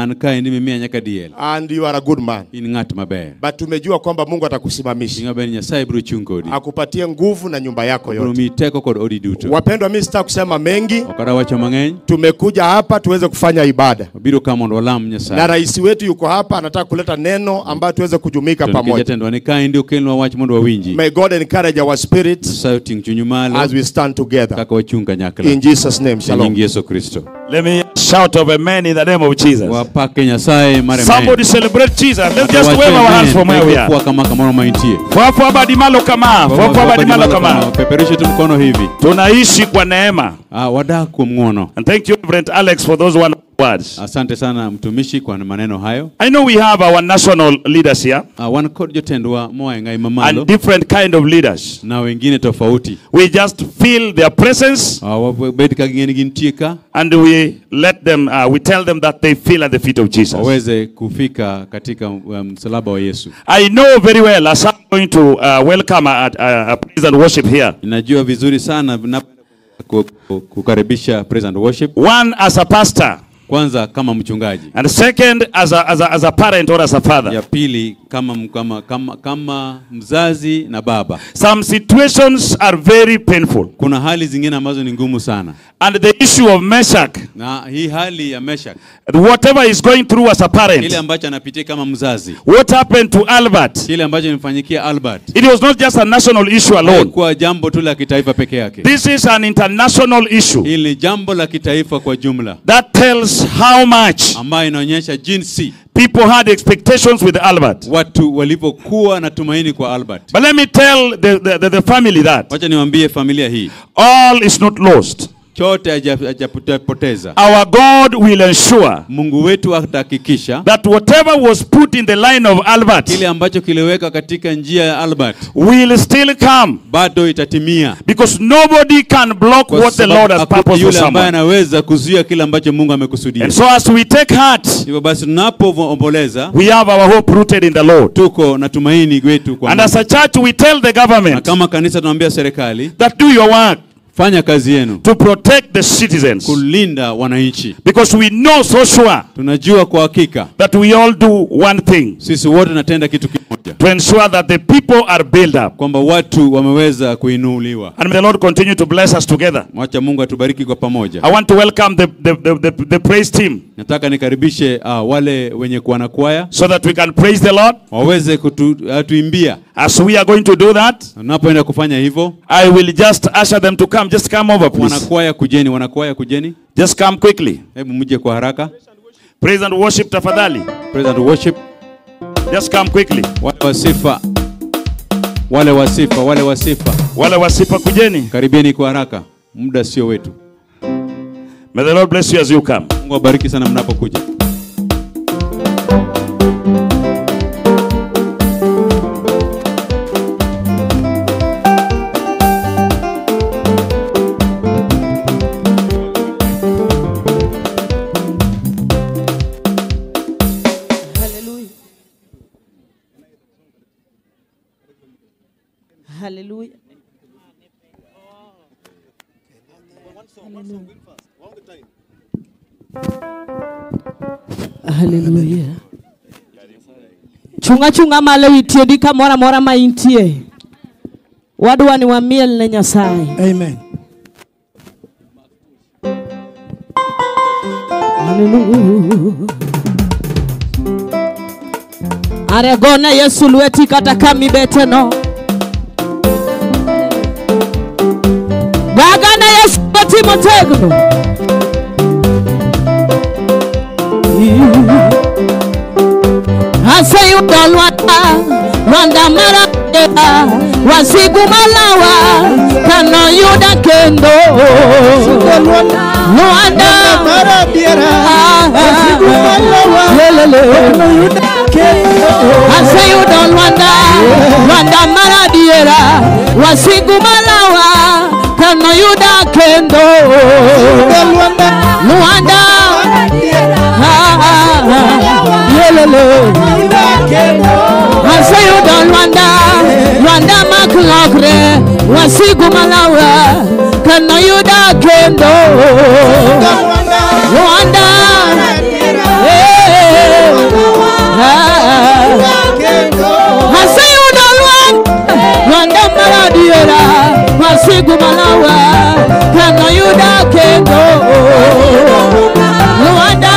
And you are a good man. But tumejua kwamba Mungu atakusimamisha. Akupatie nguvu na nyumba yako yote. Wapendwa, mimi sitaki kusema mengi. Tumekuja hapa tuweze kufanya ibada. Na rais wetu yuko hapa anataka kuleta neno ambayo tuweze kujumika pamoja. May God encourage our spirits as we stand together. In Jesus' name, shalom. Let me shout of amen in the name of Jesus. Somebody celebrate Jesus. Let's just wave our hands from where we are. Tunaishi kwa neema. And thank you, Reverend Alex, for those one words. Asante sana mtumishi kwa maneno hayo. I know we have our national leaders here. And different kind of leaders. Na wengine tofauti. We just feel their presence. And we let them, we tell them that they feel at the feet of Jesus. Waweze kufika katika msalaba wa Yesu. I know very well as I'm going to welcome a praise and worship here. Najua vizuri sana kukaribisha praise and worship. One as a pastor. Kwanza kama mchungaji. And second as a parent or as a father. Ya pili kama mzazi na baba. Some situations are very painful. Kuna hali zingine ambazo ni ngumu sana. And the issue of Meshach. Na hii hali ya Meshach. Whatever is going through as a parent. Kile ambacho anapitia kama mzazi. What happened to Albert? Kile ambacho kimfanyikia Albert. It was not just a national issue alone. Kwa jambo tu la kitaifa peke yake. This is an international issue. Hili ni jambo la kitaifa kwa jumla. That tells how much ambayo inaonyesha jinsi people had expectations with Albert. Watu walipokuwa na tumaini kwa Albert. But let me tell the family that. Wacha niwaambie familia hii. All is not lost. Chote hajapoteza. Our God will ensure Mungu wetu atahakikisha that whatever was put in the line of Albert, kile ambacho kiliweka katika njia ya Albert, will still come. Bado itatimia. Because nobody can block what the Lord has purposed for someone. Anaweza kuzuia kile ambacho Mungu amekusudia. And so as we take heart, hivyo basi tunapoomboleza, we have our hope rooted in the Lord. Tuko na tumaini wetu kwa Mungu. And as a church we tell the government, na kama kanisa tunaambia serikali, that do your work. Fanya kazi yenu. To protect the citizens. Kulinda wananchi. Because we know so sure. Tunajua kwa hakika. That we all do one thing. Sisi wote tunatenda kitu kimoja. To ensure that the people are built up. Kwamba watu wameweza kuinuliwa. And may the Lord continue to bless us together. Mwacha Mungu atubariki kwa pamoja. I want to welcome the praise team. Nataka nikaribishe wale wenye kuwa na kwaya. So that we can praise the Lord. Waweze kutuimbia. As we are going to do that, tunapoenda kufanya hivyo, I will just usher them to come. Just come over, please. Wanakwaya kujeni. Just come quickly. Hebu mje kwa haraka. Praise and worship tafadhali. Praise and worship. Just come quickly. Wale wasifa kujeni. Karibieni kwa haraka. Muda sio wetu. May the Lord bless you as you come. Mungu abariki sana mnapokuja. Hallelujah. Hallelujah. Chunga malo itiedi kamora mora ma intie. Wadwa ni wamiel ne Nyasaye. Amen. Are gona Yesu lweti kata kami beteno. Gagana Yesu lweti motegno. Ase yudolwata Rwanda mara wasigu malawa kano yuda kendo Rwanda mara biera wasigu malawa kano yuda kendo Ase yudolwata Rwanda mara biera wasigu malawa kano yuda kendo Rwanda Ase yudolwanda Rwanda maklokre wasigu malawa kano yuda kendo Rwanda Ase yudolwanda Rwanda maradiera wasigu malawa kano yuda kendo Rwanda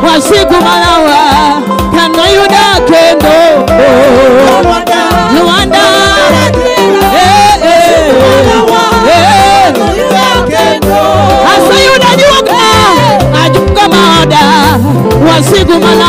wasigu malawa kano yuda kendo Rwanda asa yuda juga ajuga maoda wasigu malawa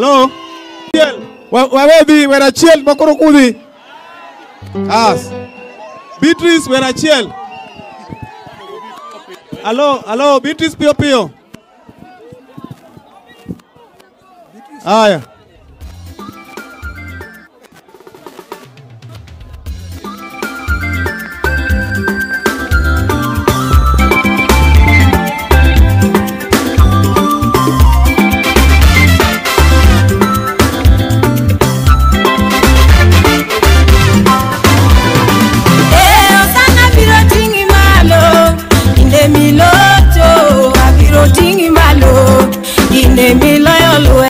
Hello? Wawebi, we're a chill, makoro kudi. As. Beatrice, we're a chill. Hello, Beatrice Pio Pio. Aya. Abiro ting'i malo, in be milalo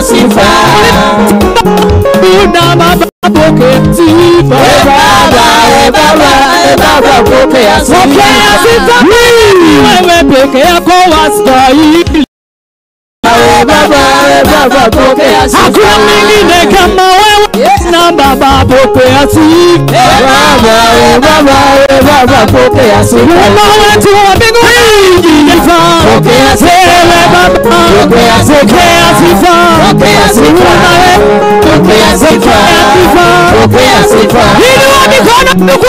sifa. Una baba pokea sifa. Baba pokea sifa. Wewe peke yako wastahili. Baba pokea sifa. Hakuna mwingine kama wewe. Na baba pokea sifa. Baba pokea sifa. Baba wetu wa mbinguni pokea sifa. Baba pokea sifa. Pokea sifa. Pokea sifa. Pokea sifa. Inua mikono ndugu.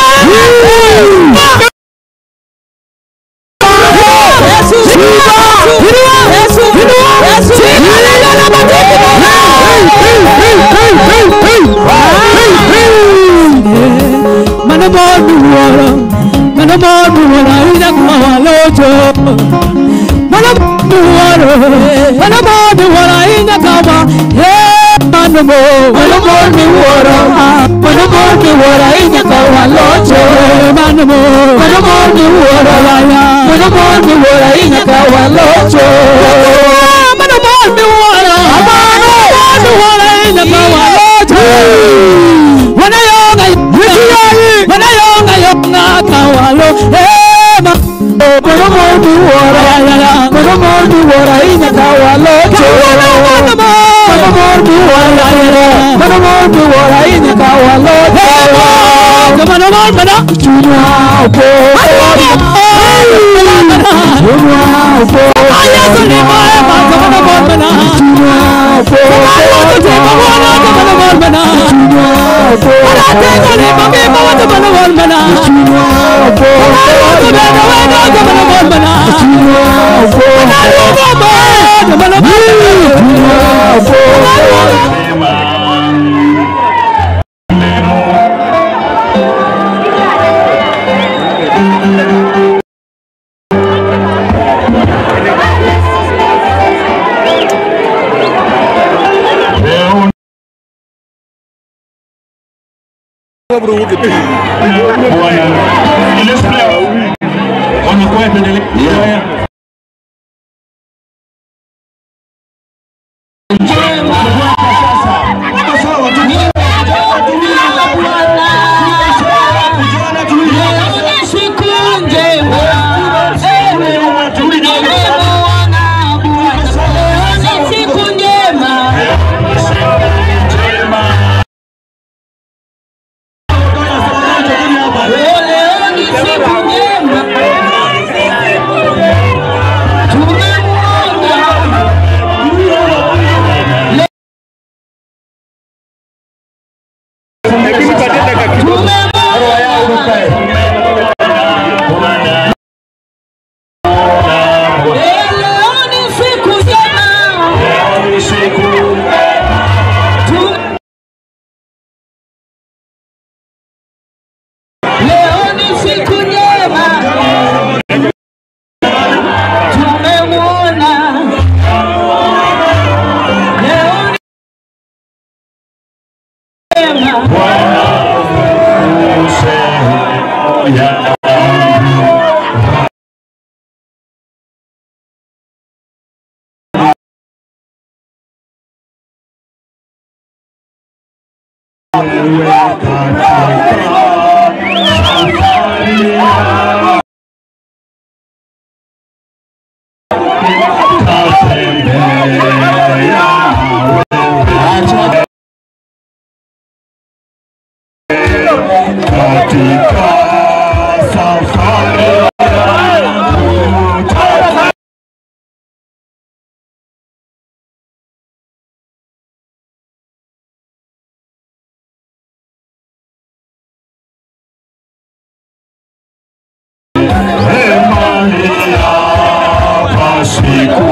Siku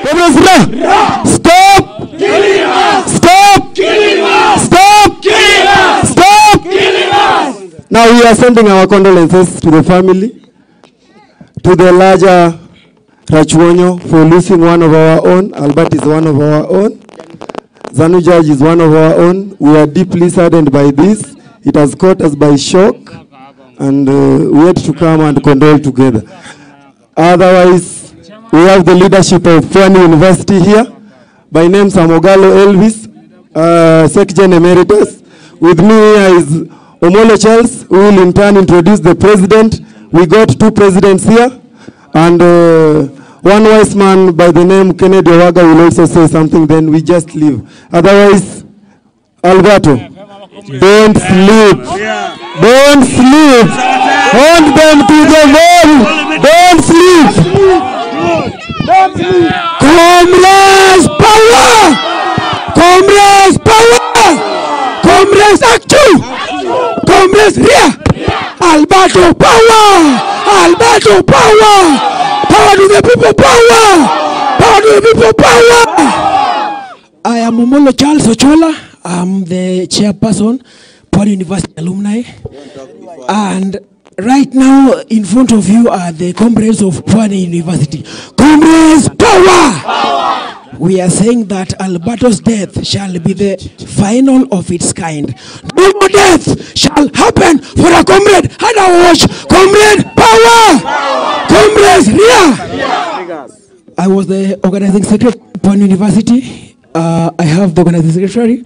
Comrades Ria. Stop killing us. Stop killing us. Stop killing us. Stop killing us. Now we are sending our condolences to the family, to the larger Rachuonyo for losing one of our own. Albert is one of our own. Zanu Judge is one of our own. We are deeply saddened by this. It has caught us by shock, and we had to come and condole together. Otherwise, we have the leadership of Pwani University here. By name Samogalo Elvis, Secretary Emeritus. With me here is Omolo Charles, who will in turn introduce the president. We got two presidents here, and one wise man by the name Kennedy Owaga will also say something, then we just leave. Otherwise, Alberto, don't sleep. Don't sleep. Hold them to the wall. Don't sleep. Comrades power! Comrades power! Comrades Action! Comrades Ria! Alberto power! Alberto power! Power to the people, power! Power to the people, power! I am Omolo Charles Ochola. I'm the chairperson, Pwani University alumni. And right now, in front of you are the comrades of Pwani University. Comrades, power! We are saying that Alberto's death shall be the final of its kind. No more death shall happen for a comrade and a watch. Comrade, power! Comrades, Ria! I was the organizing secretary of Pwani University. I have the organizing secretary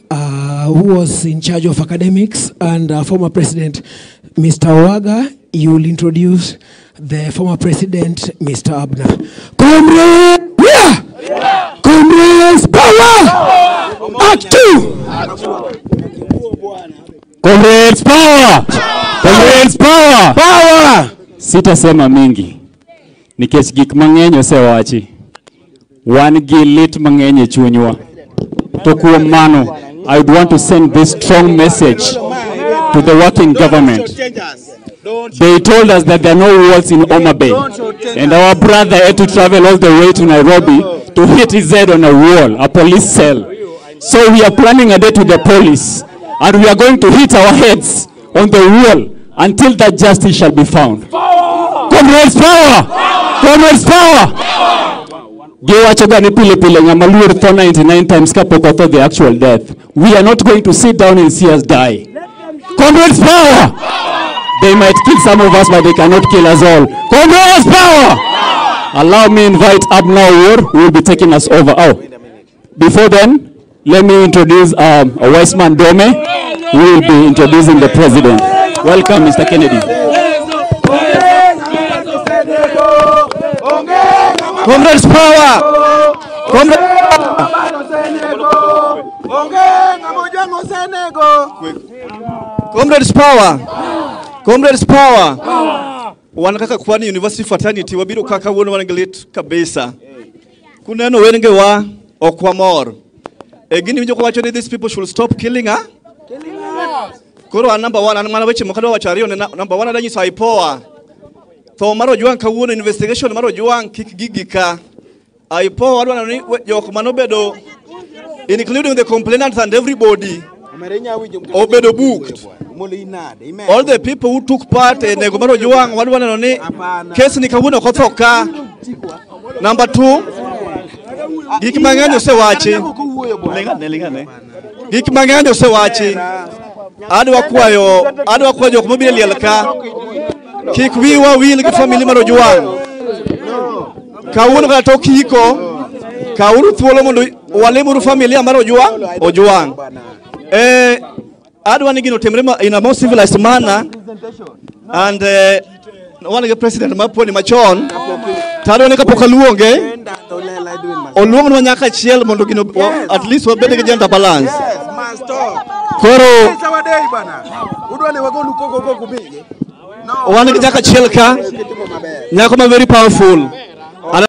who was in charge of academics, and former president, Mr. Owaga. You will introduce the former president, Mr. Abner. Comrades, yeah! Comrades, power! Active! Comrades, power! Comrades, power! Power! Sitasema mingi. Nikech gik mang'eny osewachi. Wan gi lit mang'eny e chunywa. To kuom mano, I would want to send this strong message to the working government. They told us that there are no walls in Homa Bay, and our brother had to travel all the way to Nairobi to hit his head on a wall, a police cell. So we are planning a day to the police, and we are going to hit our heads on the wall until that justice shall be found. Comrades, power! Comrades, power! Giwachogani pile pile ngamaluor tho 99 times kapok otho the actual death. We are not going to sit down and see us die. Comrades, power! They might kill some of us, but they cannot kill us all. Comrades, power! Allow me invite Abner War, who will be taking us over. Oh, before then, let me introduce a wise man Dome, who will be introducing the president. Welcome, Mr. Kennedy. Comrades, power! Comrades, power! Comrades, power! Wanakaka Pwani University fraternity wabiro kaka wono wanangelit kabisa. Kuneno wenge wa okwamor. Egini winjo ko wacho ni these people should stop killing us. Koro number 1 an mana weche mokado wachario number 1 adanyi saipoa. To maro juang kawuono investigation maro juang kik gigika. Aipo wadwana ni jok manobedo including the complainants and everybody obedo booked. All the people who took part in nego maro juang wadwana ni case ni kawuono kothoka. Number 2, gik mang'eny osewachi. Gik mang'eny osewachi. Adwa kwayo jok mobiro liel ka. Kik wiwa wil gi family maro juang. Kawuono kata tokiko, kauru thuolo mondo walemuru familia maro ojuang. Adwa ni gino timre in a more civilized manner, and one of the president ma Pwani machon tado ne kapok aluonge oluong no nyaka chiel mondo gino at least wabed gi gender balance. Koro udwane wagolu koko kubige one gi nyaka chiel ka nyako ma very powerful.